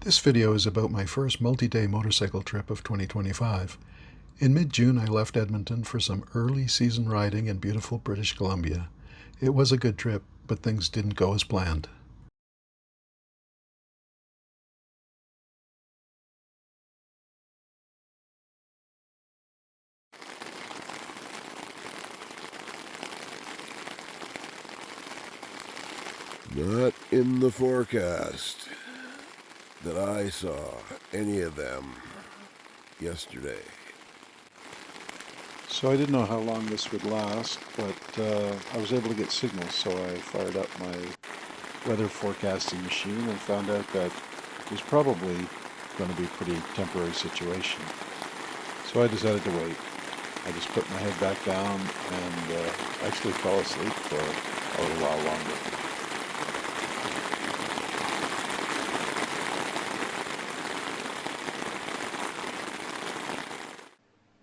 This video is about my first multi-day motorcycle trip of 2025. In mid-June, I left Edmonton for some early season riding in beautiful British Columbia. It was a good trip, but things didn't go as planned. Not in the forecast that I saw any of them yesterday. So I didn't know how long this would last, but I was able to get signals, so I fired up my weather forecasting machine and found out that it was probably going to be a pretty temporary situation. So I decided to wait. I just put my head back down and actually fell asleep for a little while longer.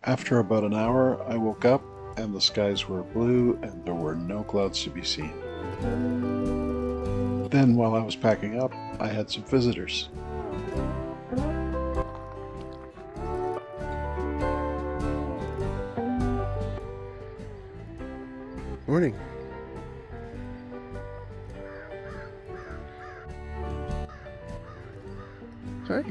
After about an hour, I woke up and the skies were blue and there were no clouds to be seen. Then, while I was packing up, I had some visitors. Morning. Hi.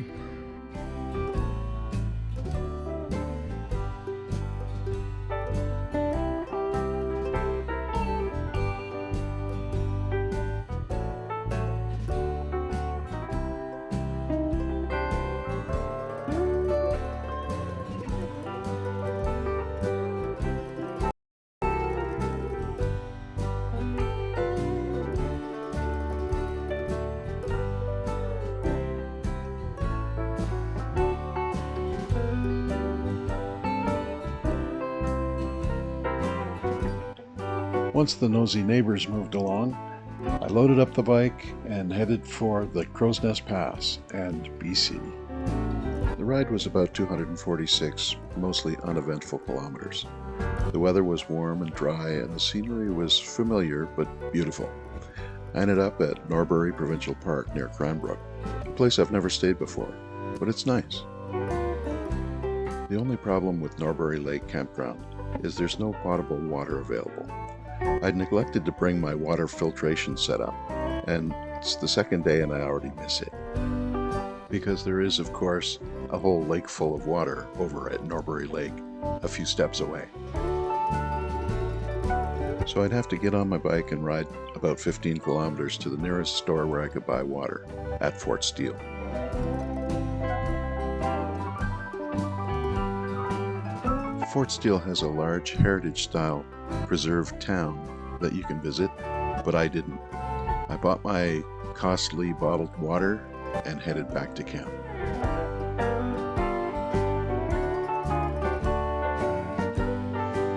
Once the nosy neighbors moved along, I loaded up the bike and headed for the Crow's Nest Pass and BC. The ride was about 246, mostly uneventful kilometers. The weather was warm and dry and the scenery was familiar but beautiful. I ended up at Norbury Provincial Park near Cranbrook, a place I've never stayed before, but it's nice. The only problem with Norbury Lake Campground is there's no potable water available. I'd neglected to bring my water filtration setup, and it's the second day and I already miss it. Because there is, of course, a whole lake full of water over at Norbury Lake, a few steps away. So I'd have to get on my bike and ride about 15 kilometers to the nearest store where I could buy water, at Fort Steele. Fort Steele has a large heritage-style preserved town that you can visit, but I didn't. I bought my costly bottled water and headed back to camp.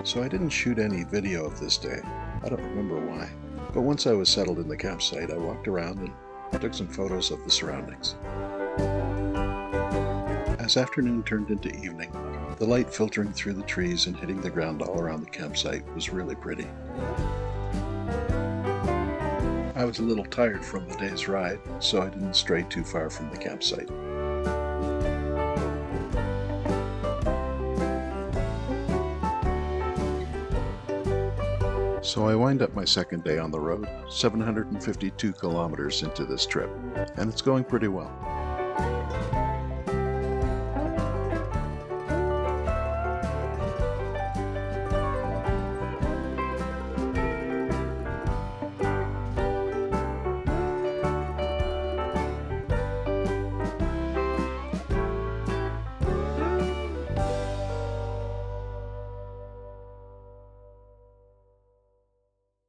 So I didn't shoot any video of this day. I don't remember why. But once I was settled in the campsite, I walked around and took some photos of the surroundings. As afternoon turned into evening, the light filtering through the trees and hitting the ground all around the campsite was really pretty. I was a little tired from the day's ride, so I didn't stray too far from the campsite. So I wind up my second day on the road, 752 kilometers into this trip, and it's going pretty well.